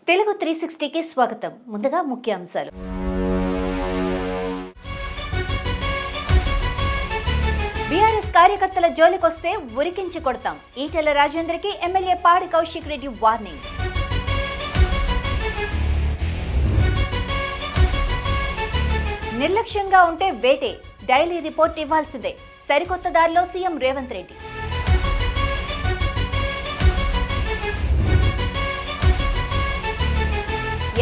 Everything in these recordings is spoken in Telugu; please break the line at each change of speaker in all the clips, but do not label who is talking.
తెలుగు 360కి స్వాగతం. ముందుగా ముఖ్యాంశాలు. బీఆర్ఎస్ కార్యకర్తల జోలికొస్తే ఉరికించి కొడతాం. ఈటెల రాజేంద్రకి ఎమ్మెల్యే పాడి కౌశిక్ రెడ్డి వార్నింగ్. నిర్లక్ష్యంగా ఉంటే వేటే, డైలీ రిపోర్ట్ ఇవ్వాల్సిందే. సరికొత్త దారిలో సీఎం రేవంత్ రెడ్డి.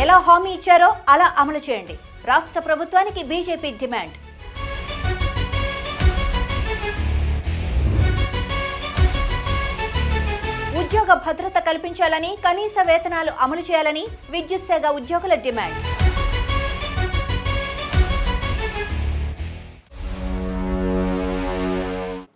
ఎలా హామీ ఇచ్చారో అలా అమలు చేయండి. రాష్ట్ర ప్రభుత్వానికి బీజేపీ డిమాండ్. ఉద్యోగ భద్రత కల్పించాలని, కనీస వేతనాలు అమలు చేయాలని విద్యుత్ శాఖ ఉద్యోగుల డిమాండ్.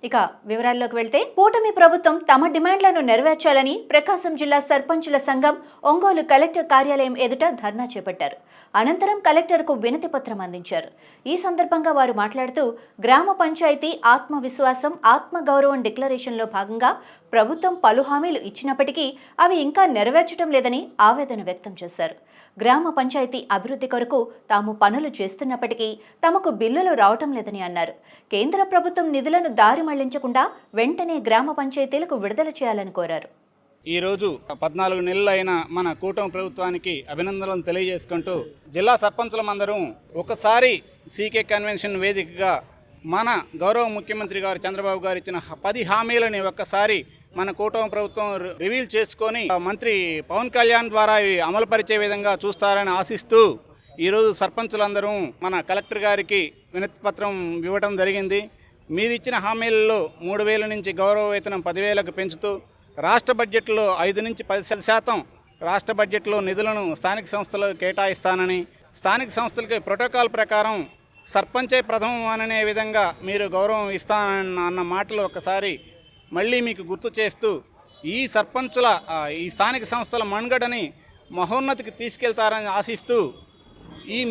ఇక వివరాల్లోకి వెళ్తే, కూటమి ప్రభుత్వం తమ డిమాండ్లను నెరవేర్చాలని ప్రకాశం జిల్లా సర్పంచుల సంఘం ఒంగోలు కలెక్టర్ కార్యాలయం ఎదుట ధర్నా చేపట్టారు. అనంతరం కలెక్టర్కు వినతి పత్రం అందించారు. ఈ సందర్భంగా వారు మాట్లాడుతూ, గ్రామ పంచాయతీ ఆత్మవిశ్వాసం, ఆత్మగౌరవం డిక్లరేషన్లో భాగంగా ప్రభుత్వం పలు హామీలు ఇచ్చినప్పటికీ అవి ఇంకా నెరవేర్చడం లేదని ఆవేదన వ్యక్తం చేశారు. గ్రామ పంచాయతీ అభివృద్ధి కొరకు తాము పనులు చేస్తున్నప్పటికీ తమకు బిల్లులు రావటం లేదని అన్నారు. కేంద్ర ప్రభుత్వం నిధులను దారి మళ్లించకుండా వెంటనే గ్రామ పంచాయతీలకు విడుదల చేయాలని కోరారు.
ఈరోజు 14 నెలలు అయిన మన కూటమి ప్రభుత్వానికి అభినందనలు తెలియజేసుకుంటూ, జిల్లా సర్పంచులమందరం ఒకసారి సీకే కన్వెన్షన్ వేదికగా మన గౌరవ ముఖ్యమంత్రి గారు చంద్రబాబు గారు ఇచ్చిన 10 హామీలని ఒక్కసారి మన కూటమి ప్రభుత్వం రివీల్ చేసుకొని మంత్రి పవన్ కళ్యాణ్ ద్వారా ఇవి అమలుపరిచే విధంగా చూస్తారని ఆశిస్తూ ఈరోజు సర్పంచులందరూ మన కలెక్టర్ గారికి వినతి పత్రం ఇవ్వడం జరిగింది. మీరిచ్చిన హామీలలో 3,000 నుంచి గౌరవ వేతనం 10,000కు పెంచుతూ, రాష్ట్ర బడ్జెట్లో 5 నుంచి 10% రాష్ట్ర బడ్జెట్లో నిధులను స్థానిక సంస్థలకు కేటాయిస్తానని, స్థానిక సంస్థలకి ప్రోటోకాల్ ప్రకారం సర్పంచే ప్రథమం అనే విధంగా మీరు గౌరవం ఇస్తానన్న మాటలు ఒకసారి మళ్ళీ మీకు గుర్తు చేస్తూ, ఈ సర్పంచుల ఈ స్థానిక సంస్థల మనుగడని మహోన్నతికి తీసుకెళ్తారని ఆశిస్తూ,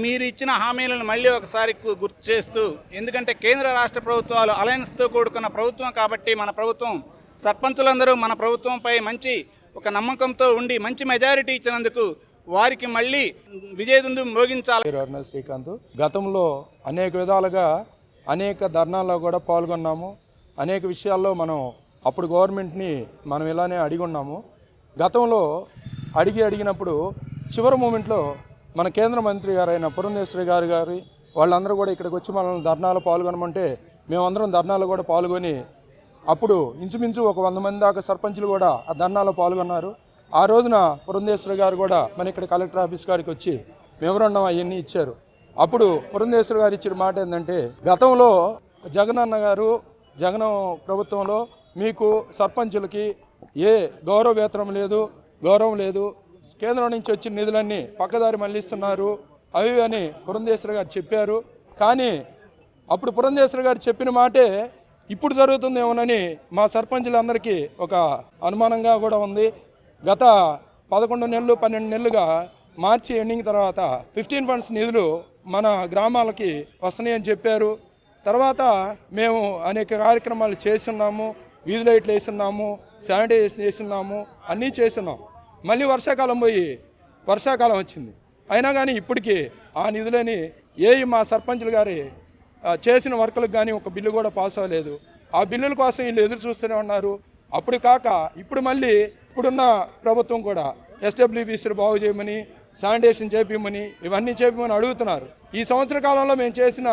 మీరు ఇచ్చిన హామీలను మళ్ళీ ఒకసారి గుర్తు చేస్తూ, ఎందుకంటే కేంద్ర రాష్ట్ర ప్రభుత్వాలు అలయన్స్తో కూడుకున్న ప్రభుత్వం కాబట్టి మన ప్రభుత్వం సర్పంచులందరూ మన ప్రభుత్వంపై మంచి ఒక నమ్మకంతో ఉండి మంచి మెజారిటీ ఇచ్చినందుకు వారికి మళ్ళీ విజయదుందు మోగించాలి.
శ్రీకాంత్, గతంలో అనేక విధాలుగా అనేక ధర్నాల్లో కూడా పాల్గొన్నాము. అనేక విషయాల్లో మనం అప్పుడు గవర్నమెంట్ని మనం ఇలానే అడిగి ఉన్నాము. గతంలో అడిగినప్పుడు చివరి మూమెంట్లో మన కేంద్ర మంత్రి గారైన పురంధేశ్వరి గారి వాళ్ళందరూ కూడా ఇక్కడికి వచ్చి మనల్ని ధర్నాలో పాల్గొనమంటే మేమందరం ధర్నాలో కూడా పాల్గొని, అప్పుడు ఇంచుమించు ఒక 100 మంది దాకా సర్పంచులు కూడా ఆ ధర్నాలో పాల్గొన్నారు. ఆ రోజున పురంధేశ్వరి గారు కూడా మన ఇక్కడ కలెక్టర్ ఆఫీస్ గారికి వచ్చి మెమోరాండం అవన్నీ ఇచ్చారు. అప్పుడు పురంధేశ్వరి గారు ఇచ్చిన మాట ఏంటంటే, గతంలో జగన్ ప్రభుత్వంలో మీకు సర్పంచులకి ఏ గౌరవ వేతనం లేదు, గౌరవం లేదు, కేంద్రం నుంచి వచ్చిన నిధులన్నీ పక్కదారి మళ్లిస్తున్నారు అవి అని పురంధేశ్వరి గారు చెప్పారు. కానీ అప్పుడు పురంధేశ్వరి గారు చెప్పిన మాటే ఇప్పుడు జరుగుతుందేమోనని మా సర్పంచులందరికీ ఒక అనుమానంగా కూడా ఉంది. గత 11 నెలలు 12 నెలలుగా మార్చి ఎండింగ్ తర్వాత 15 ఫండ్స్ నిధులు మన గ్రామాలకి వస్తున్నాయని చెప్పారు. తర్వాత మేము అనేక కార్యక్రమాలు చేస్తున్నాము, వీధి లైట్లు వేస్తున్నాము, శానిటైజేషన్ చేస్తున్నాము, అన్నీ చేస్తున్నాం. మళ్ళీ వర్షాకాలం వచ్చింది. అయినా కానీ ఇప్పటికీ ఆ నిధులని మా సర్పంచులు గారి చేసిన వర్కులకు కానీ ఒక బిల్లు కూడా పాస్ అవ్వలేదు. ఆ బిల్లుల కోసం వీళ్ళు ఎదురు చూస్తూనే ఉన్నారు. అప్పుడు కాక ఇప్పుడు మళ్ళీ ఇప్పుడున్న ప్రభుత్వం కూడా ఎస్డబ్ల్యూబీసీలు బాగు చేయమని, శానిటేషన్ చేపించమని, ఇవన్నీ చేపించమని అడుగుతున్నారు. ఈ సంవత్సర కాలంలో మేము చేసిన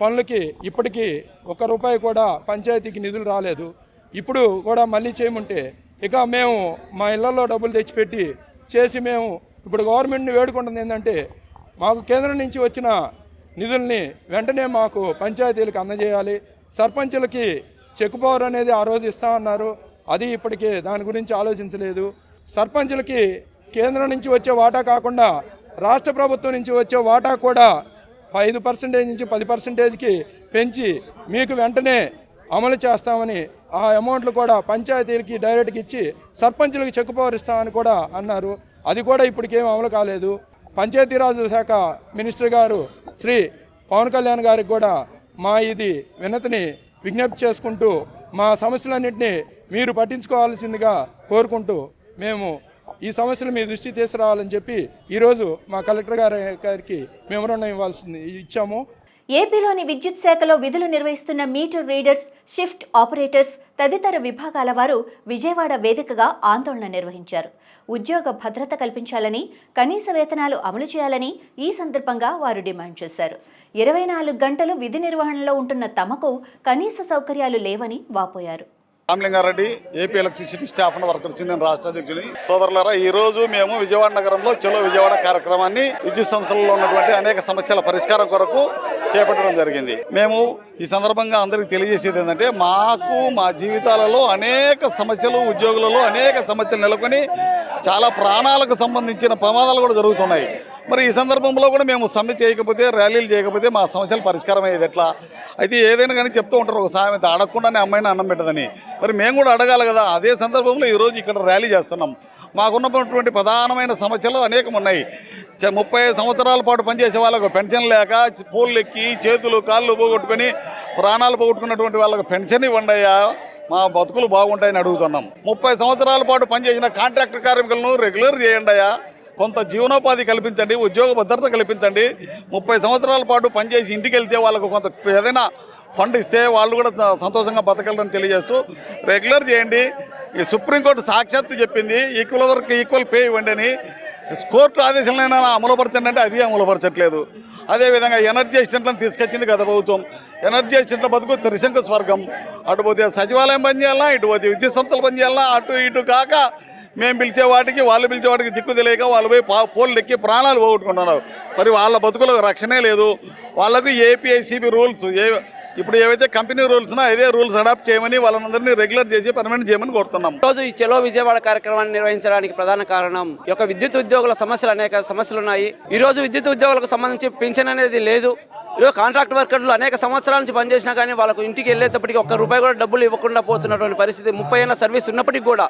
పనులకి ఇప్పటికీ ₹1 కూడా పంచాయతీకి నిధులు రాలేదు. ఇప్పుడు కూడా మళ్ళీ చేయమంటే ఇక మేము మా ఇళ్లలో డబ్బులు తెచ్చిపెట్టి చేసి మేము ఇప్పుడు గవర్నమెంట్ని వేడుకుంటుంది ఏంటంటే, మాకు కేంద్రం నుంచి వచ్చిన నిధుల్ని వెంటనే మాకు పంచాయతీలకు అందజేయాలి. సర్పంచులకి చెక్ పవర్ అనేది ఆ రోజు ఇస్తామన్నారు, అది ఇప్పటికీ దాని గురించి ఆలోచించలేదు. సర్పంచులకి కేంద్రం నుంచి వచ్చే వాటా కాకుండా రాష్ట్ర ప్రభుత్వం నుంచి వచ్చే వాటా కూడా 5% నుంచి 10%కి పెంచి మీకు వెంటనే అమలు చేస్తామని, ఆ అమౌంట్లు కూడా పంచాయతీలకి డైరెక్ట్గా ఇచ్చి సర్పంచులకి చెక్ పవర్ ఇస్తామని కూడా అన్నారు. అది కూడా ఇప్పటికేం అమలు కాలేదు. పంచాయతీరాజ్ శాఖ మినిస్టర్ గారు శ్రీ పవన్ కళ్యాణ్ గారికి కూడా మా ఇది వినతిని విజ్ఞప్తి చేసుకుంటూ మా సమస్యలన్నింటినీ మీరు పట్టించుకోవాల్సిందిగా కోరుకుంటూ మేము ఈ సమస్యలు మీ దృష్టికి తీసుకురావాలని చెప్పి ఈరోజు మా కలెక్టర్ గారికి మెమోరాండం ఇచ్చాము.
ఏపీలోని విద్యుత్ శాఖలో విధులు నిర్వహిస్తున్న మీటర్ రీడర్స్, షిఫ్ట్ ఆపరేటర్స్ తదితర విభాగాల వారు విజయవాడ వేదికగా ఆందోళన నిర్వహించారు. ఉద్యోగ భద్రత కల్పించాలని, కనీస వేతనాలు అమలు చేయాలని ఈ సందర్భంగా వారు డిమాండ్ చేశారు. 24 గంటలు విధి నిర్వహణలో ఉంటున్న తమకు కనీస సౌకర్యాలు లేవని వాపోయారు.
Ramalingareddy, AP electricity staff and workers union రాష్ట్ర అధ్యక్షుని. సోదరులారా, ఈ రోజు మేము విజయవాడ నగరంలో చలో విజయవాడ కార్యక్రమాన్ని విద్యుత్ సంస్థలలో ఉన్నటువంటి అనేక సమస్యల పరిష్కారం కొరకు చేపట్టడం జరిగింది. మేము ఈ సందర్భంగా అందరికీ తెలియజేసేది ఏంటంటే, మాకు మా జీవితాలలో అనేక సమస్యలు, ఉద్యోగులలో అనేక సమస్యలు నెలకొని చాలా ప్రాణాలకు సంబంధించిన ప్రమాదాలు కూడా జరుగుతున్నాయి. మరి ఈ సందర్భంలో కూడా మేము సమ్మె చేయకపోతే, ర్యాలీలు చేయకపోతే మా సమస్యలు పరిష్కారం అయ్యేది ఎట్లా? అయితే ఏదైనా కానీ చెప్తూ ఉంటారు, ఒక సామెత, అడగకుండానే అమ్మాయిని అన్నం పెట్టదని. మరి మేము కూడా అడగాలి కదా. అదే సందర్భంలో ఈరోజు ఇక్కడ ర్యాలీ చేస్తున్నాం. మాకున్నటువంటి ప్రధానమైన సమస్యలు అనేకం ఉన్నాయి. 30 సంవత్సరాల పాటు పనిచేసే వాళ్ళకు పెన్షన్ లేక పూలు ఎక్కి చేతులు కాళ్ళు పోగొట్టుకొని ప్రాణాలు పోగొట్టుకున్నటువంటి వాళ్ళకు పెన్షన్ ఇవ్వండి అయ్యా, మా బతుకులు బాగుంటాయని అడుగుతున్నాం. 30 సంవత్సరాల పాటు పనిచేసిన కాంట్రాక్టర్ కార్మికులను రెగ్యులర్ చేయండి అయ్యా, కొంత జీవనోపాధి కల్పించండి, ఉద్యోగ భద్రత కల్పించండి. 30 సంవత్సరాల పాటు పనిచేసి ఇంటికి వెళ్తే వాళ్ళకు కొంత ఏదైనా ఫండ్ ఇస్తే వాళ్ళు కూడా సంతోషంగా బతకగలరని తెలియజేస్తూ రెగ్యులర్ చేయండి. ఈ సుప్రీంకోర్టు సాక్షాత్తు చెప్పింది, ఈక్వల్ వర్క్ ఈక్వల్ పే ఇవ్వండి అని. కోర్టు ఆదేశాలైనా అమలుపరచండి అంటే అది అమలుపరచట్లేదు. అదేవిధంగా ఎనర్జీ అసిస్టెంట్లను తీసుకొచ్చింది గత ప్రభుత్వం. ఎనర్జీ అసిస్టెంట్ల బతుకు త్రిశంకు స్వర్గం. అటుపోతే సచివాలయం పనిచేయాలా, ఇటుపోతే విద్యుత్ సంస్థలు పనిచేయాలా, అటు ఇటు కాక మేము పిలిచే వాటికి వాళ్ళు పిలిచే వాటికి దిక్కు తెలియక వాళ్ళు పోయి పోలు ఎక్కి ప్రాణాలు పోగొట్టుకుంటున్నారు. మరి వాళ్ళ బతుకులకు రక్షణే లేదు. వాళ్ళకు ఏపీఐసీబీ రూల్స్ ఇప్పుడు ఏవైతే కంపెనీ రూల్స్నో అదే రూల్స్ అడాప్ట్ చేయమని వాళ్ళందరినీ రెగ్యులర్ చేసి పర్మనెంట్ చేయమని కోరుతున్నాం.
రోజు ఈ చలో విజయవాడ కార్యక్రమాన్ని నిర్వహించడానికి ప్రధాన కారణం ఈ యొక్క విద్యుత్ ఉద్యోగుల సమస్యలు, అనేక సమస్యలు ఉన్నాయి. ఈ రోజు విద్యుత్ ఉద్యోగులకు సంబంధించి పింఛన్ అనేది లేదు. ఈరోజు కాంట్రాక్ట్ వర్కర్లు అనేక సంవత్సరాల నుంచి పనిచేసినా కానీ వాళ్ళకు ఇంటికి వెళ్ళేటప్పటికి ₹1 కూడా డబ్బులు ఇవ్వకుండా పోతున్నటువంటి పరిస్థితి. 30 ఏళ్ళ సర్వీస్ ఉన్నప్పటికీ కూడా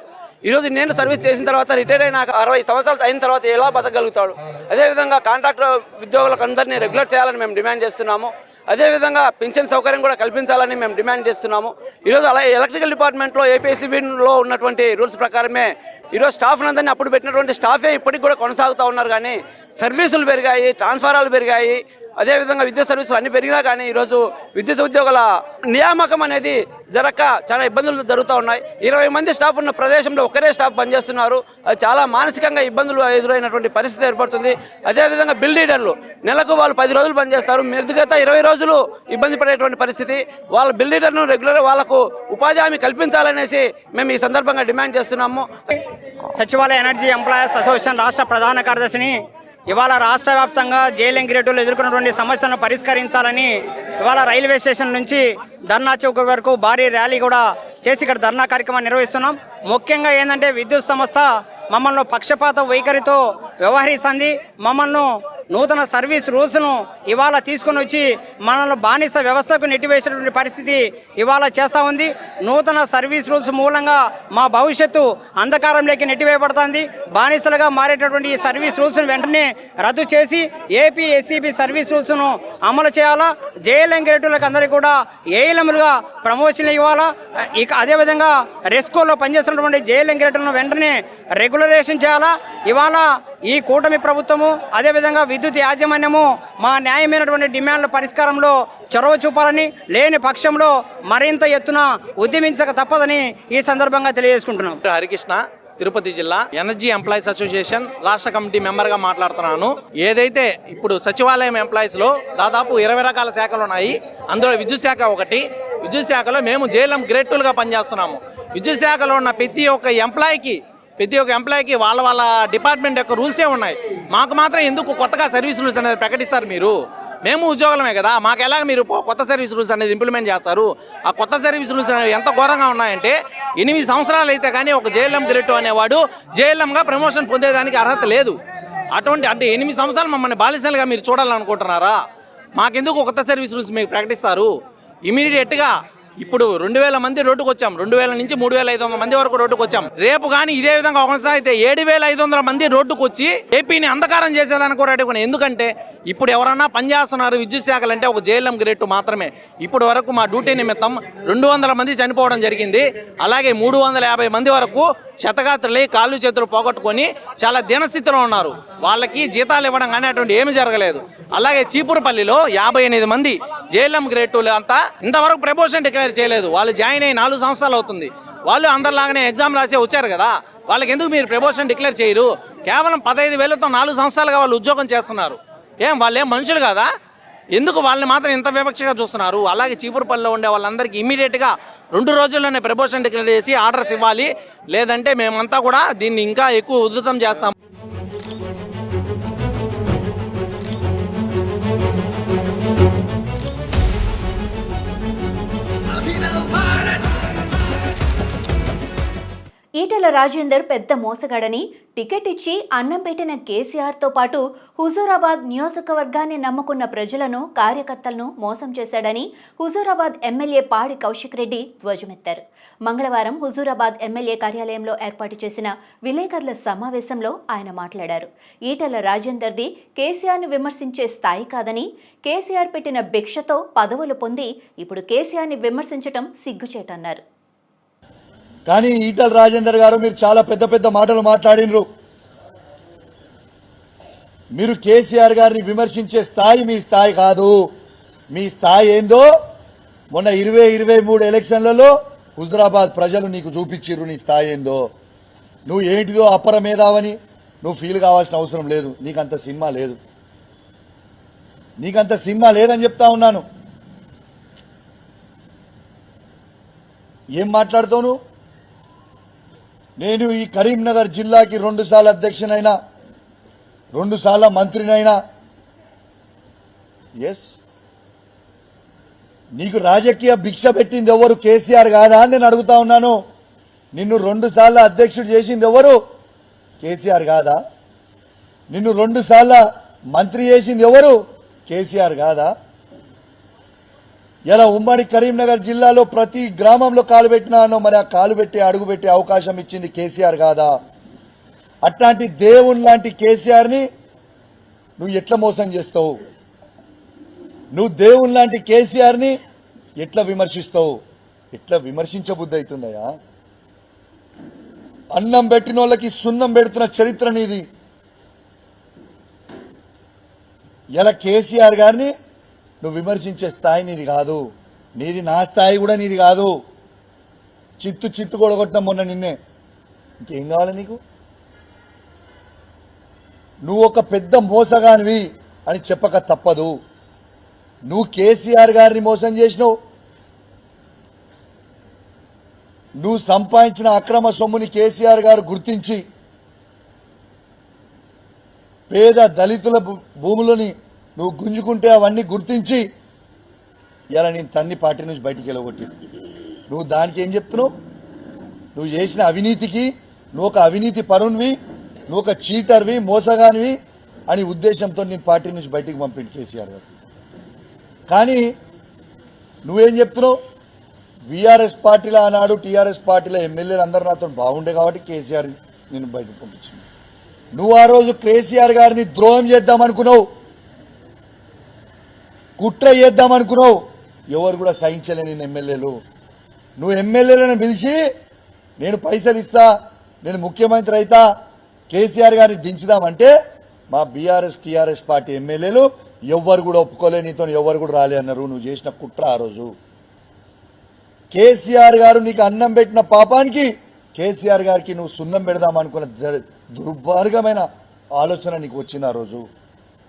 ఈరోజు నేను సర్వీస్ చేసిన తర్వాత రిటైర్ అయిన 60 సంవత్సరాలు అయిన తర్వాత ఎలా బతకగలుగుతాడు? అదేవిధంగా కాంట్రాక్టర్ ఉద్యోగులకు అందరినీ రెగ్యులర్ చేయాలని మేము డిమాండ్ చేస్తున్నాము. అదేవిధంగా పింఛన్ సౌకర్యం కూడా కల్పించాలని మేము డిమాండ్ చేస్తున్నాము. ఈరోజు అలా ఎలక్ట్రికల్ డిపార్ట్మెంట్లో ఏపీసీబీలో ఉన్నటువంటి రూల్స్ ప్రకారమే ఈరోజు స్టాఫ్లందరినీ అప్పుడు పెట్టినటువంటి స్టాఫే ఇప్పటికి కూడా కొనసాగుతూ ఉన్నారు. కానీ సర్వీసులు పెరిగాయి, ట్రాన్స్ఫారాలు పెరిగాయి, అదేవిధంగా విద్యుత్ సర్వీసులు అన్ని పెరిగినా కానీ ఈరోజు విద్యుత్ ఉద్యోగుల నియామకం అనేది జరగక చాలా ఇబ్బందులు జరుగుతూ ఉన్నాయి. 20 మంది స్టాఫ్ ఉన్న ప్రదేశంలో ఒకరే స్టాఫ్ పనిచేస్తున్నారు. అది చాలా మానసికంగా ఇబ్బందులు ఎదురైనటువంటి పరిస్థితి ఏర్పడుతుంది. అదేవిధంగా బిల్ లీడర్లు నెలకు వాళ్ళు 10 రోజులు పనిచేస్తారు, మిగతా 20 రోజులు ఇబ్బంది పడేటువంటి పరిస్థితి. వాళ్ళ బిల్ లీడర్ను రెగ్యులర్ వాళ్ళకు ఉపాధి హామీ కల్పించాలనేసి మేము ఈ సందర్భంగా డిమాండ్ చేస్తున్నాము.
సచివాలయ ఎనర్జీ ఎంప్లాయీస్ అసోసియేషన్ రాష్ట్ర ప్రధాన కార్యదర్శిని. ఇవాళ రాష్ట్ర వ్యాప్తంగా జేఎల్ఎం గ్రేడ్లు ఎదుర్కొన్నటువంటి సమస్యలను పరిష్కరించాలని ఇవాళ రైల్వే స్టేషన్ నుంచి ధర్నా చౌక్ వరకు భారీ ర్యాలీ కూడా చేసి ఇక్కడ ధర్నా కార్యక్రమాన్ని నిర్వహిస్తున్నాం. ముఖ్యంగా ఏంటంటే విద్యుత్ సంస్థ మమ్మల్ని పక్షపాత వైఖరితో వ్యవహరిస్తుంది. మమ్మల్ని నూతన సర్వీస్ రూల్స్ను ఇవాళ తీసుకొని వచ్చి మనల్ని బానిస వ్యవస్థకు నెట్టివేసేటువంటి పరిస్థితి ఇవాళ చేస్తూ ఉంది. నూతన సర్వీస్ రూల్స్ మూలంగా మా భవిష్యత్తు అంధకారంలోకి నెట్టివేయబడుతుంది. బానిసలుగా మారేటటువంటి ఈ సర్వీస్ రూల్స్ను వెంటనే రద్దు చేసి ఏపీఎస్సీబీ సర్వీస్ రూల్స్ను అమలు చేయాలా. జేఎల్ఎం గ్రేడ్లకు అందరికీ కూడా ఏఎల్ఎంలుగా ప్రమోషన్లు ఇవ్వాలా. ఇక అదేవిధంగా రెస్కోలో పనిచేస్తున్నటువంటి జేఎల్ఎం గ్రేడ్లను వెంటనే రెగ్యులరేషన్ చేయాలా. ఇవాళ ఈ కూటమి ప్రభుత్వము అదేవిధంగా విద్యుత్ యాజమాన్యము మా న్యాయమైనటువంటి డిమాండ్ల పరిష్కారంలో చొరవ చూపాలని, లేని పక్షంలో మరింత ఎత్తున ఉద్యమించక తప్పదని ఈ సందర్భంగా తెలియజేసుకుంటున్నాం.
హరికృష్ణ, తిరుపతి జిల్లా ఎనర్జీ ఎంప్లాయీస్ అసోసియేషన్ రాష్ట్ర కమిటీ మెంబర్గా మాట్లాడుతున్నాను. ఏదైతే ఇప్పుడు సచివాలయం ఎంప్లాయీస్లో దాదాపు 20 రకాల శాఖలు ఉన్నాయి. అందులో విద్యుత్ శాఖ ఒకటి. విద్యుత్ శాఖలో మేము జేఎల్ఎం గ్రేడ్ 2లుగా పనిచేస్తున్నాము. విద్యుత్ శాఖలో ఉన్న ప్రతి ఒక్క ఎంప్లాయీకి వాళ్ళ డిపార్ట్మెంట్ యొక్క రూల్సే ఉన్నాయి. మాకు మాత్రం ఎందుకు కొత్తగా సర్వీస్ రూల్స్ అనేది ప్రకటిస్తారు? మీరు మేము ఉద్యోగులమే కదా, మాకు ఎలాగ మీరు కొత్త సర్వీస్ రూల్స్ అనేది ఇంప్లిమెంట్ చేస్తారు? ఆ కొత్త సర్వీస్ రూల్స్ అనేవి ఎంత ఘోరంగా ఉన్నాయంటే 8 సంవత్సరాలు అయితే కానీ ఒక జేఎల్ఎం గ్రేడ్ 2 అనేవాడు జేఎల్ఎంగా ప్రమోషన్ పొందేదానికి అర్హత లేదు. అంటే 8 సంవత్సరాలు మమ్మల్ని బాలిసలుగా మీరు చూడాలనుకుంటున్నారా? మాకెందుకు కొత్త సర్వీస్ రూల్స్ మీరు ప్రకటిస్తారు? ఇమీడియట్గా ఇప్పుడు 2000 మంది రోడ్డుకు వచ్చాం. 2000 నుంచి 3500 మంది వరకు రోడ్డుకు వచ్చాం. రేపు కానీ ఇదే విధంగా కొనసాగితే 7500 మంది రోడ్డుకు వచ్చి ఏపీని అంధకారం చేసేదానికి కూడా అడుగుతున్నాం. ఎందుకంటే ఇప్పుడు ఎవరన్నా పనిచేస్తున్నారు విద్యుత్ శాఖలు అంటే ఒక జేఎల్ఎం గ్రేడ్ 2 మాత్రమే. ఇప్పటి వరకు మా డ్యూటీ నిమిత్తం 200 మంది చనిపోవడం జరిగింది. అలాగే 350 మంది వరకు క్షతగాత్రులై కాళ్ళు చేతులు పోగొట్టుకొని చాలా దీనస్థితిలో ఉన్నారు. వాళ్ళకి జీతాలు ఇవ్వడం కానీ అటువంటి ఏమీ జరగలేదు. అలాగే చీపురుపల్లిలో 58 మంది జేఎల్ఎం గ్రేడ్ 2 అంతా ఇంతవరకు ప్రమోషన్ డిక్లేర్ చేయలేదు. వాళ్ళు జాయిన్ అయ్యి 4 సంవత్సరాలు అవుతుంది. వాళ్ళు అందరిలాగానే ఎగ్జామ్ రాసే వచ్చారు కదా, వాళ్ళకి ఎందుకు మీరు ప్రమోషన్ డిక్లేర్ చేయరు? కేవలం 15,000తో 4 సంవత్సరాలుగా వాళ్ళు ఉద్యోగం చేస్తున్నారు. వాళ్ళు ఏం మనుషులు కదా? ఎందుకు వాళ్ళని మాత్రం ఇంత వివక్షగా చూస్తున్నారు? అలాగే చీపురుపల్లిలో ఉండే వాళ్ళందరికీ ఇమీడియట్గా 2 రోజుల్లోనే ప్రమోషన్ డిక్లేర్ చేసి ఆర్డర్స్ ఇవ్వాలి. లేదంటే మేమంతా కూడా దీన్ని ఇంకా ఎక్కువ ఉధృతం చేస్తాం.
ఈటెల రాజేందర్ పెద్ద మోసగాడని టికెట్ ఇచ్చి అన్నం పెట్టిన కేసీఆర్తో పాటు హుజూరాబాద్ నియోజకవర్గాన్ని నమ్ముకున్న ప్రజలను, కార్యకర్తలను మోసం చేశాడని హుజూరాబాద్ ఎమ్మెల్యే పాడి కౌశిక్ రెడ్డి ధ్వజమెత్తారు. మంగళవారం హుజూరాబాద్ ఎమ్మెల్యే కార్యాలయంలో ఏర్పాటు చేసిన విలేకరుల సమావేశంలో ఆయన మాట్లాడారు. ఈటెల రాజేందర్ది కేసీఆర్ను విమర్శించే స్థాయి కాదని, కేసీఆర్ పెట్టిన భిక్షతో పదవులు పొంది ఇప్పుడు కేసీఆర్ని విమర్శించటం సిగ్గుచేటన్నారు.
కానీ ఈటల రాజేందర్ గారు మీరు చాలా పెద్ద పెద్ద మాటలు మాట్లాడినరు. మీరు కేసీఆర్ గారిని విమర్శించే స్థాయి మీ స్థాయి కాదు. మీ స్థాయి ఏందో మొన్న 2023 ఎలక్షన్లలో హుజరాబాద్ ప్రజలు నీకు చూపించిర్రు. నీ స్థాయి ఏందో, నువ్వు ఏంటిదో అపర మేధావని నువ్వు ఫీల్ కావాల్సిన అవసరం లేదు. నీకంత సినిమా లేదు, నీకంత సినిమా లేదని చెప్తా ఉన్నాను. ఏం మాట్లాడుతావు? నేను ఈ కరీంనగర్ జిల్లాకి 2 సార్లు అధ్యక్షునైనా, 2 సార్లు మంత్రినైనా. ఎస్, నీకు రాజకీయ భిక్ష పెట్టింది ఎవరు? కేసీఆర్ కాదా అని నేను అడుగుతా ఉన్నాను. నిన్ను 2 సార్లు అధ్యక్షుడు చేసింది ఎవరు? కేసీఆర్ కాదా? నిన్ను 2 సార్లు మంత్రి చేసింది ఎవరు? కేసీఆర్ కాదా? ఇలా ఉమ్మడి కరీంనగర్ జిల్లాలో ప్రతి గ్రామంలో కాలు పెట్టినానో మరి ఆ కాలు పెట్టి అడుగు పెట్టే అవకాశం ఇచ్చింది కేసీఆర్ కాదా? అట్లాంటి దేవుని లాంటి కేసీఆర్ని నువ్వు ఎట్లా మోసం చేస్తావు? నువ్వు దేవుని లాంటి కేసీఆర్ని ఎట్లా విమర్శిస్తావు? ఎట్లా విమర్శించబుద్ధి అవుతుందయా? అన్నం పెట్టిన వాళ్ళకి సున్నం పెడుతున్న చరిత్ర నీది. ఇలా కేసీఆర్ గారిని నువ్వు విమర్శించే స్థాయి నీది కాదు. నీది నా స్థాయి కూడా నీది కాదు. చిత్తు కొడగొట్టిన మొన్న నిన్నే. ఇంకేం కావాలి నీకు? నువ్వు ఒక పెద్ద మోసగానివి అని చెప్పక తప్పదు. నువ్వు కేసీఆర్ గారిని మోసం చేసినావు. నువ్వు సంపాదించిన అక్రమ సొమ్ముని కేసీఆర్ గారు గుర్తించి పేద దళితుల భూములని నువ్వు గుంజుకుంటే అవన్నీ గుర్తించి ఇలా నేను తన్ని పార్టీ నుంచి బయటికి వెళ్ళగొట్టి నువ్వు దానికి ఏం చెప్తున్నావు? నువ్వు చేసిన అవినీతికి నువ్వు ఒక అవినీతి పరునివి, నువ్వు ఒక చీటర్వి, మోసగానివి అని ఉద్దేశంతో నేను పార్టీ నుంచి బయటికి పంపింది కేసీఆర్ గారు. కానీ నువ్వేం చెప్తున్నావు? బీఆర్ఎస్ పార్టీలో ఆనాడు టీఆర్ఎస్ పార్టీలో ఎమ్మెల్యేలు అందరూ నాతో బాగుండే కాబట్టి కేసీఆర్ నేను బయటకు పంపించింది. నువ్వు ఆ రోజు కేసీఆర్ గారిని ద్రోహం చేద్దామనుకున్నావు, కుట్ర చేద్దామనుకున్నావు. ఎవరు కూడా సహించలేని ఎమ్మెల్యేలు. నువ్వు ఎమ్మెల్యేలను పిలిచి నేను పైసలు ఇస్తా, నేను ముఖ్యమంత్రి అయితా, కేసీఆర్ గారిని దించుదామంటే మా బీఆర్ఎస్ టీఆర్ఎస్ పార్టీ ఎమ్మెల్యేలు ఎవ్వరు కూడా ఒప్పుకోలే, నీతో ఎవరు కూడా రాలే అన్నారు. నువ్వు చేసిన కుట్ర ఆ రోజు. కేసీఆర్ గారు నీకు అన్నం పెట్టిన పాపానికి కేసీఆర్ గారికి నువ్వు సున్నం పెడదామనుకున్న దుర్మార్గమైన ఆలోచన నీకు వచ్చింది ఆ రోజు.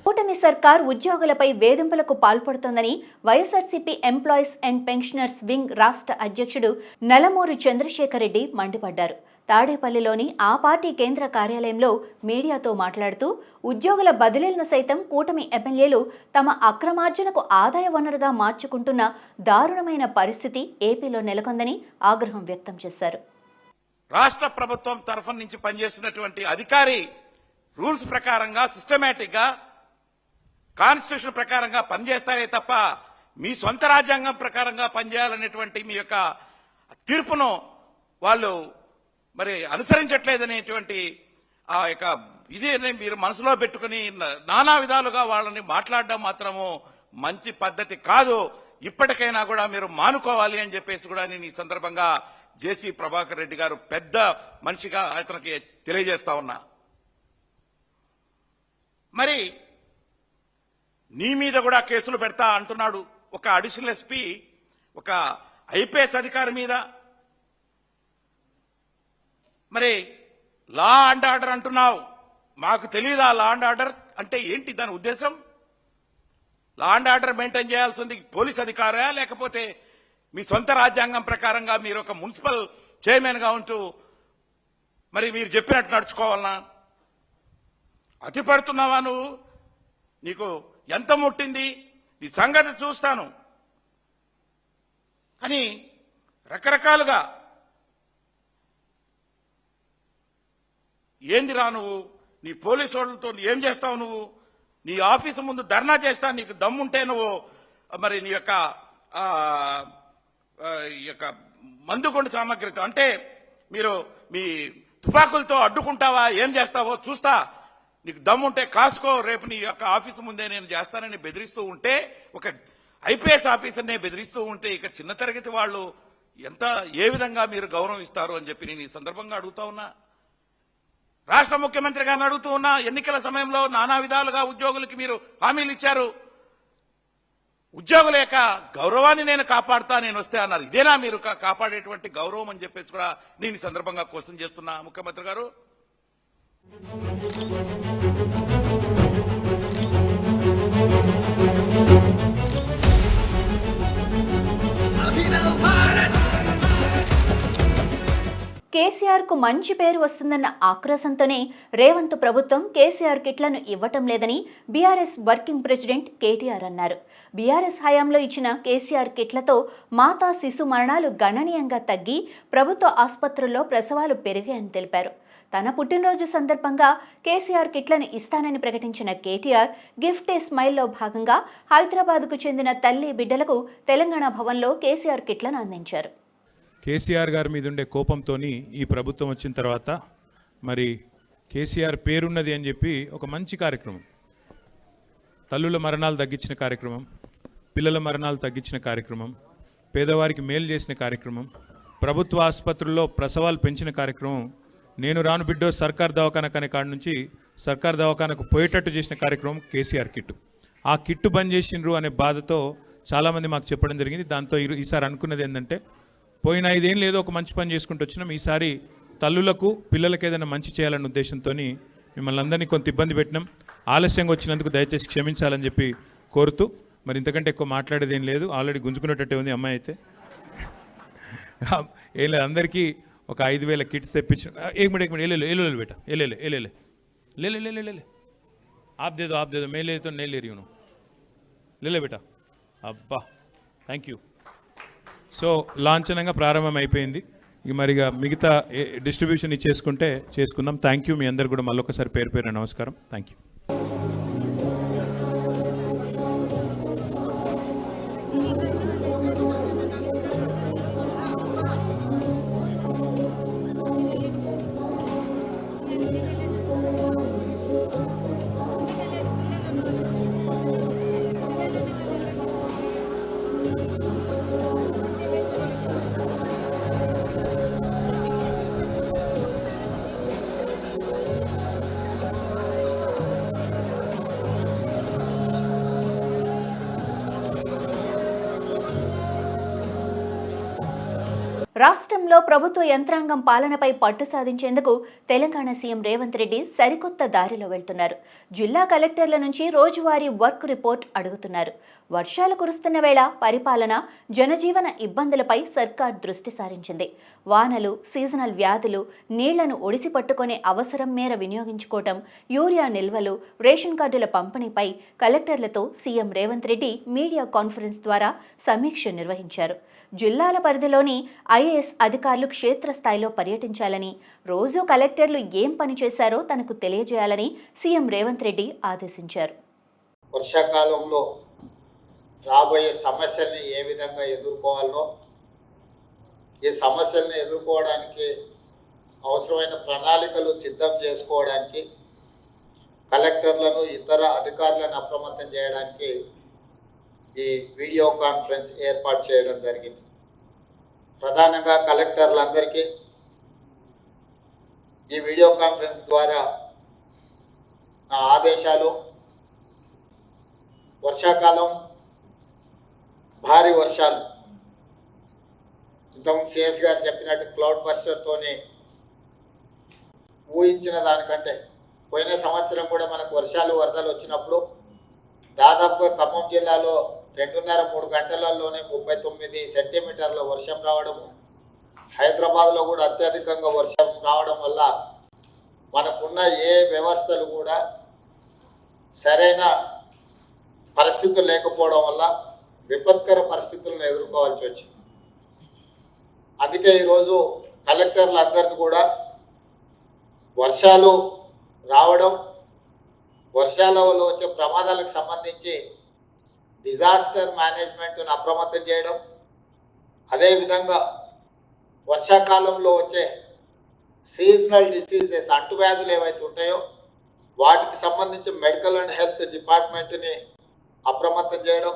కూటమి సర్కార్ ఉద్యోగులపై వేధింపులకు పాల్పడుతోందని YSRCP employees and pensioners wing రాష్ట్ర అధ్యక్షుడు నలమూరు చంద్రశేఖర్ రెడ్డి మండిపడ్డారు. తాడేపల్లిలోని ఆ పార్టీ కేంద్ర కార్యాలయంలో మీడియాతో మాట్లాడుతూ ఉద్యోగుల బదిలీలను సైతం కూటమి ఎమ్మెల్యేలు తమ అక్రమార్జనకు ఆదాయ వనరుగా మార్చుకుంటున్న దారుణమైన పరిస్థితి ఏపీలో నెలకొందని ఆగ్రహం వ్యక్తం చేశారు.
రాష్ట్ర ప్రభుత్వం తరఫు నుంచి పనిచేస్తున్నటువంటి అధికారి రూల్స్ ప్రకారంగా సిస్టమేటిక్ గా కాన్స్టిట్యూషన్ ప్రకారంగా పనిచేస్తారే తప్ప మీ సొంత రాజ్యాంగం ప్రకారంగా పనిచేయాలనేటువంటి మీ యొక్క తీర్పును వాళ్ళు మరి అనుసరించట్లేదనేటువంటి ఆ యొక్క ఇదే మీరు మనసులో పెట్టుకుని నానా విధాలుగా వాళ్ళని మాట్లాడడం మాత్రము మంచి పద్ధతి కాదు. ఇప్పటికైనా కూడా మీరు మానుకోవాలి అని చెప్పేసి కూడా నేను ఈ సందర్భంగా జేసీ ప్రభాకర్ రెడ్డి గారు పెద్ద మనిషిగా అతనికి తెలియజేస్తా ఉన్నా. మరి నీ మీద కూడా కేసులు పెడతా అంటున్నాడు ఒక అడిషనల్ ఎస్పీ, ఒక ఐపీఎస్ అధికారి మీద. మరి లా అండ్ ఆర్డర్ అంటున్నావు, మాకు తెలియదా లా అండ్ ఆర్డర్ అంటే ఏంటి? దాని ఉద్దేశం లా అండ్ ఆర్డర్ మెయింటైన్ చేయాల్సింది పోలీస్ అధికారా, లేకపోతే మీ సొంత రాజ్యాంగం ప్రకారంగా మీరు ఒక మున్సిపల్ చైర్మన్ గా ఉంటూ మరి మీరు చెప్పినట్టు నడుచుకోవాలనా? అతి పడుతున్నావా నువ్వు? నీకు ఎంత ముట్టింది? నీ సంగతి చూస్తాను అని రకరకాలుగా. ఏందిరా నువ్వు? నీ పోలీసు వాళ్ళతో ఏం చేస్తావు నువ్వు? నీ ఆఫీసు ముందు ధర్నా చేస్తా నీకు దమ్ముంటే నువ్వు మరి నీ యొక్క మందుకొండ సామగ్రితో అంటే మీరు మీ తుపాకులతో అడ్డుకుంటావా, ఏం చేస్తావో చూస్తా. నీకు దమ్ముంటే కాసుకో, రేపు నీ యొక్క ఆఫీసు ముందే నేను చేస్తానని బెదిరిస్తూ ఉంటే, ఒక ఐపీఎస్ ఆఫీసర్నే బెదిరిస్తూ ఉంటే ఇక చిన్న తరగతి వాళ్ళు ఏ విధంగా మీరు గౌరవం ఇస్తారు అని చెప్పి నేను ఈ సందర్భంగా అడుగుతా ఉన్నా. రాష్ట్ర ముఖ్యమంత్రి గారిని అడుగుతూ ఉన్నా. ఎన్నికల సమయంలో నానా విధాలుగా ఉద్యోగులకి మీరు హామీలు ఇచ్చారు. ఉద్యోగుల యొక్క గౌరవాన్ని నేను కాపాడుతా, నేను వస్తే అన్నారు. ఇదేనా మీరు కాపాడేటువంటి గౌరవం అని చెప్పేసి కూడా నేను ఈ సందర్భంగా క్వశ్చన్ చేస్తున్నా ముఖ్యమంత్రి గారు.
కేసీఆర్ కు మంచి పేరు వస్తుందన్న ఆక్రోశంతోనే రేవంత్ ప్రభుత్వం కేసీఆర్ కిట్లను ఇవ్వటం లేదని బీఆర్ఎస్ వర్కింగ్ ప్రెసిడెంట్ కేటీఆర్ అన్నారు. బీఆర్ఎస్ హయాంలో ఇచ్చిన కేసీఆర్ కిట్లతో మాతా శిశు మరణాలు గణనీయంగా తగ్గి ప్రభుత్వ ఆసుపత్రుల్లో ప్రసవాలు పెరిగాయని తెలిపారు. తన పుట్టినరోజు సందర్భంగా కేసీఆర్ కిట్లను ఇస్తానని ప్రకటించిన కేటీఆర్ గిఫ్ట్ ఏ స్మైల్లో భాగంగా హైదరాబాద్కు చెందిన తల్లి బిడ్డలకు తెలంగాణ భవన్లో కేసీఆర్ కిట్లను అందించారు.
కేసీఆర్ గారి మీద ఉండే కోపంతో ఈ ప్రభుత్వం వచ్చిన తర్వాత మరి కేసీఆర్ పేరున్నది అని చెప్పి ఒక మంచి కార్యక్రమం, తల్లుల మరణాలు తగ్గించిన కార్యక్రమం, పిల్లల మరణాలు తగ్గించిన కార్యక్రమం, పేదవారికి మేలు చేసిన కార్యక్రమం, ప్రభుత్వ ఆసుపత్రుల్లో ప్రసవాలు పెంచిన కార్యక్రమం, నేను రాను బిడ్డో సర్కార్ దవాఖానకు అనే కాడి నుంచి సర్కార్ దవాఖానకు పోయేటట్టు చేసిన కార్యక్రమం కేసీఆర్ కిట్టు. ఆ కిట్టు బంద్ చేసిండ్రు అనే బాధతో చాలామంది మాకు చెప్పడం జరిగింది. దాంతో ఈసారి అనుకున్నది ఏంటంటే, పోయిన 5 ఏళ్ళు ఏదో ఒక మంచి పని చేసుకుంటూ వచ్చినాం, ఈసారి తల్లులకు పిల్లలకు ఏదైనా మంచి చేయాలన్న ఉద్దేశంతో మిమ్మల్ని అందరినీ కొంత ఇబ్బంది పెట్టినాం. ఆలస్యంగా వచ్చినందుకు దయచేసి క్షమించాలని చెప్పి కోరుతూ, మరి ఇంతకంటే ఎక్కువ మాట్లాడేది ఏం లేదు. ఆల్రెడీ గుంజుకునేటట్టే ఉంది అమ్మాయి అయితే. ఏం లేదు, అందరికీ ఒక 5,000 కిట్స్ తెప్పించిన. एक मिनट बेटा ले आप दे दो मैं ले तो नहीं ले रही हूँ, ले बेटा అబ్బా థ్యాంక్ యూ. సో లాంఛనంగా ప్రారంభం అయిపోయింది. ఇక మరిగా మిగతా డిస్ట్రిబ్యూషన్ ఇచ్చేసుకుంటే చేసుకుందాం. Thank you. మీ అందరు కూడా మళ్ళొకసారి పేరు పేరు నమస్కారం. Thank you.
రాష్ట్రంలో ప్రభుత్వ యంత్రాంగం పాలనపై పట్టు సాధించేందుకు తెలంగాణ సీఎం రేవంత్ రెడ్డి సరికొత్త దారిలో వెళ్తున్నారు. జిల్లా కలెక్టర్ల నుంచి రోజువారీ వర్క్ రిపోర్ట్ అడుగుతున్నారు. వర్షాలు కురుస్తున్న వేళ పరిపాలన, జనజీవన ఇబ్బందులపై సర్కార్ దృష్టి సారించింది. వానలు, సీజనల్ వ్యాధులు, నీళ్లను ఒడిసి పట్టుకునే అవసరం మేర వినియోగించుకోవటం, యూరియా నిల్వలు, రేషన్ కార్డుల పంపిణీపై కలెక్టర్లతో CM Revanth Reddy media conference ద్వారా సమీక్ష నిర్వహించారు. జిల్లాల పరిధిలోని ఐఏఎస్ అధికారులు క్షేత్రస్థాయిలో పర్యటించాలని, రోజు కలెక్టర్లు ఏం పని చేశారో తనకు తెలియజేయాలని సీఎం రేవంత్ రెడ్డి ఆదేశించారు.
వర్షాకాలంలో రాబోయే సమస్యల్ని ఏ విధంగా ఎదుర్కోవాలో, ఈ సమస్యల్ని ఎదుర్కోవడానికి అవసరమైన ప్రణాళికలు సిద్ధం చేసుకోవడానికి కలెక్టర్లను, ఇతర అధికారులను అప్రమత్తం చేయడానికి ఈ వీడియో కాన్ఫరెన్స్ ఏర్పాటు చేయడం జరిగింది. ప్రధానంగా కలెక్టర్లందరికీ ఈ వీడియో కాన్ఫరెన్స్ ద్వారా నా ఆదేశాలు, వర్షాకాలం భారీ వర్షాలు ఇంతకుముందు సిఎస్ గారు చెప్పినట్టు క్లౌడ్ బస్టర్తోనే ఊహించిన దానికంటే పోయిన సంవత్సరం కూడా మనకు వర్షాలు వరదలు వచ్చినప్పుడు దాదాపుగా ఖమ్మం జిల్లాలో 2.5-3 గంటలలోనే 39 సెంటీమీటర్ల వర్షం రావడము, హైదరాబాద్లో కూడా అత్యధికంగా వర్షం రావడం వల్ల మనకున్న ఏ వ్యవస్థలు కూడా సరైన పరిస్థితులు లేకపోవడం వల్ల విపత్కర పరిస్థితులను ఎదుర్కోవాల్సి వచ్చింది. అందుకే ఈరోజు కలెక్టర్లందరినీ కూడా వర్షాలు రావడం, వర్షాలలో వచ్చే ప్రమాదాలకు సంబంధించి డిజాస్టర్ మేనేజ్మెంట్ను అప్రమత్తం చేయడం, అదేవిధంగా వర్షాకాలంలో వచ్చే సీజనల్ డిసీజెస్ అంటువ్యాధులు ఏవైతే ఉంటాయో వాటికి సంబంధించి మెడికల్ అండ్ హెల్త్ డిపార్ట్మెంట్ని అప్రమత్తం చేయడం,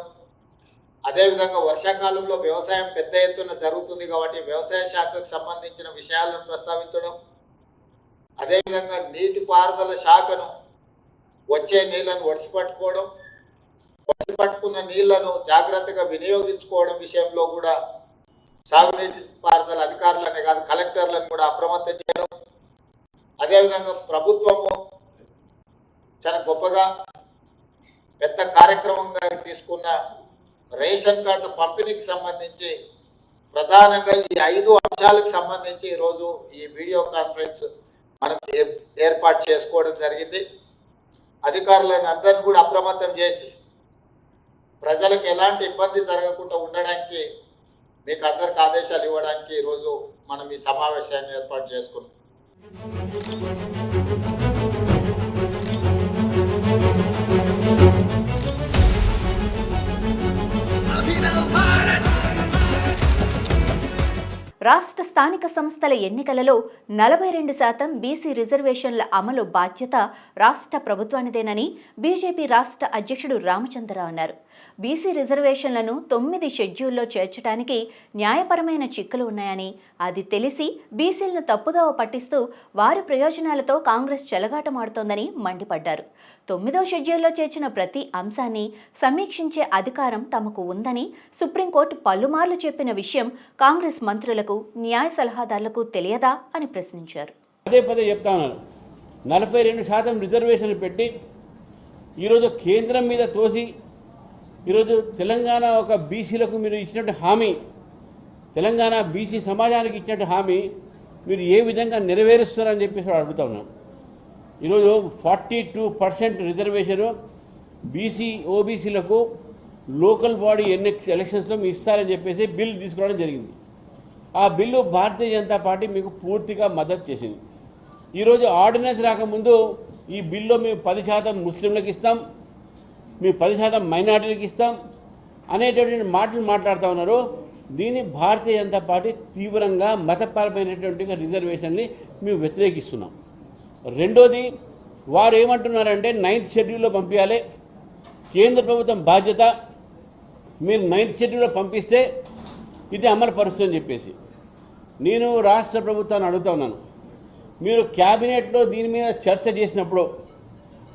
అదేవిధంగా వర్షాకాలంలో వ్యవసాయం పెద్ద ఎత్తున జరుగుతుంది కాబట్టి వ్యవసాయ శాఖకు సంబంధించిన విషయాలను ప్రస్తావించడం, అదేవిధంగా నీటిపారుదల శాఖను వచ్చే నీళ్లను ఒడిసిపట్టుకోవడం, ఒడిసిపట్టుకున్న నీళ్లను జాగ్రత్తగా వినియోగించుకోవడం విషయంలో కూడా సాగునీటి పారుదల అధికారులనే కాదు కలెక్టర్లను కూడా అప్రమత్తం చేయడం, అదేవిధంగా ప్రభుత్వము చాలా గొప్పగా పెద్ద కార్యక్రమంగా తీసుకున్న రేషన్ కార్డుల పంపిణీకి సంబంధించి ప్రధానంగా ఈ 5 అంశాలకు సంబంధించి ఈరోజు ఈ వీడియో కాన్ఫరెన్స్ మనం ఏర్పాటు చేసుకోవడం జరిగింది. అధికారులను అందరినీ కూడా అప్రమత్తం చేసి ప్రజలకు ఎలాంటి ఇబ్బంది జరగకుండా ఉండడానికి మీకు అందరికి ఆదేశాలు ఇవ్వడానికి ఈరోజు మనం ఈ సమావేశాన్ని ఏర్పాటు చేసుకున్నాం.
రాష్ట్ర స్థానిక సంస్థల ఎన్నికలలో 42% బీసీ రిజర్వేషన్ల అమలు బాధ్యత రాష్ట్ర ప్రభుత్వానిదేనని బీజేపీ రాష్ట్ర అధ్యక్షుడు రామచంద్రరావు అన్నారు. బీసీ రిజర్వేషన్లను 9 షెడ్యూల్లో చేర్చడానికి న్యాయపరమైన చిక్కులు ఉన్నాయని, అది తెలిసి బీసీలను తప్పుదోవ పట్టిస్తూ వారి ప్రయోజనాలతో కాంగ్రెస్ చెలగాటమాడుతోందని మండిపడ్డారు. 9వ షెడ్యూల్లో చేర్చిన ప్రతి అంశాన్ని సమీక్షించే అధికారం తమకు ఉందని సుప్రీంకోర్టు పలుమార్లు చెప్పిన విషయం కాంగ్రెస్ మంత్రులకు, న్యాయ సలహాదారులకు తెలియదా అని ప్రశ్నించారు.
పదే చెప్తా ఉన్నారు, 42% రిజర్వేషన్లు పెట్టి ఈరోజు కేంద్రం మీద తోసి ఈరోజు తెలంగాణ ఒక బీసీలకు మీరు ఇచ్చినట్టు హామీ, తెలంగాణ బీసీ సమాజానికి ఇచ్చినట్టు హామీ మీరు ఏ విధంగా నెరవేరుస్తారని చెప్పేసి అడుగుతా ఉన్నాం. ఈరోజు 42% రిజర్వేషన్ బీసీ ఓబీసీలకు లోకల్ బాడీ ఎలక్షన్స్లో మీ ఇస్తారని చెప్పేసి బిల్లు తీసుకురావడం జరిగింది. ఆ బిల్లు భారతీయ జనతా పార్టీ మీకు పూర్తిగా మద్దతు చేసింది. ఈరోజు ఆర్డినెన్స్ రాకముందు ఈ బిల్లులో మేము 10% ముస్లింలకు ఇస్తాం, మేము 10% మైనార్టీలకు ఇస్తాం అనేటటువంటి మాటలు మాట్లాడుతూ ఉన్నారు. దీన్ని భారతీయ జనతా పార్టీ తీవ్రంగా మతపరమైనటువంటి రిజర్వేషన్ని మేము వ్యతిరేకిస్తున్నాం. రెండోది, వారు ఏమంటున్నారంటే 9th షెడ్యూల్లో పంపించాలి, కేంద్ర ప్రభుత్వం బాధ్యత, మీరు 9th షెడ్యూల్లో పంపిస్తే ఇది అమలు పరుస్తుందని చెప్పేసి. నేను రాష్ట్ర ప్రభుత్వాన్ని అడుగుతా ఉన్నాను, మీరు క్యాబినెట్లో దీని మీద చర్చ చేసినప్పుడు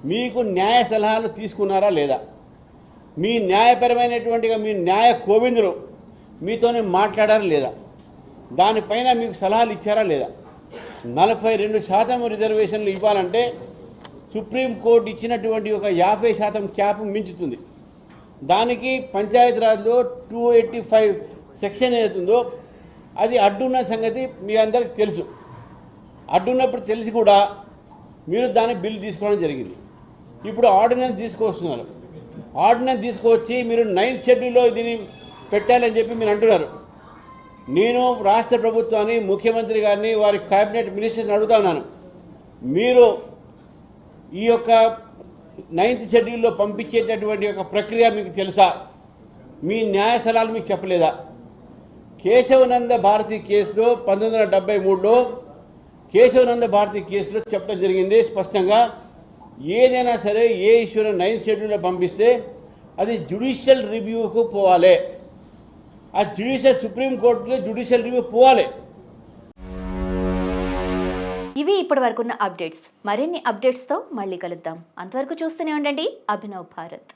మీకు న్యాయ సలహాలు తీసుకున్నారా లేదా? మీ న్యాయపరమైనటువంటిగా మీ న్యాయ కోవిందులు మీతోనే మాట్లాడారా లేదా? దానిపైన మీకు సలహాలు ఇచ్చారా లేదా? 42% రిజర్వేషన్లు ఇవ్వాలంటే సుప్రీంకోర్టు ఇచ్చినటువంటి ఒక 50% క్యాప్ మించుతుంది. దానికి పంచాయతీరాజ్లో 285 సెక్షన్ ఏదైతుందో అది అడ్డున్న సంగతి మీ అందరికి తెలుసు. అడ్డున్నప్పుడు తెలిసి కూడా మీరు దాని బిల్లు తీసుకోవడం జరిగింది. ఇప్పుడు ఆర్డినెన్స్ తీసుకొస్తున్నారు. ఆర్డినెన్స్ తీసుకొచ్చి మీరు 9th షెడ్యూల్లో దీన్ని పెట్టాలని చెప్పి మీరు అంటున్నారు. నేను రాష్ట్ర ప్రభుత్వాన్ని, ముఖ్యమంత్రి గారిని, వారి కేబినెట్ మినిస్టర్స్ని అడుగుతా ఉన్నాను, మీరు ఈ యొక్క 9th షెడ్యూల్లో పంపించేటటువంటి ఒక ప్రక్రియ మీకు తెలుసా? మీ న్యాయ సలహాలు మీకు చెప్పలేదా? కేశవనంద భారతి కేసులో 1973లో కేశవనంద భారతి కేసులో చెప్పడం జరిగింది స్పష్టంగా, ఏదైనా సరే ఏ ఇష్యూని 9th షెడ్యూల్లో పంపిస్తే అది జ్యుడిషియల్ రివ్యూకు పోవాలి. ఆ జ్యుడిషియల్ సుప్రీంకోర్టులో జ్యుడిషియల్ రివ్యూ పోవాలి.
ఇవి ఇప్పటి వరకున్న అప్డేట్స్. మరిన్ని అప్డేట్స్తో మళ్ళీ కలుద్దాం. అంతవరకు చూస్తూనే ఉండండి అభినవ్ భారత్.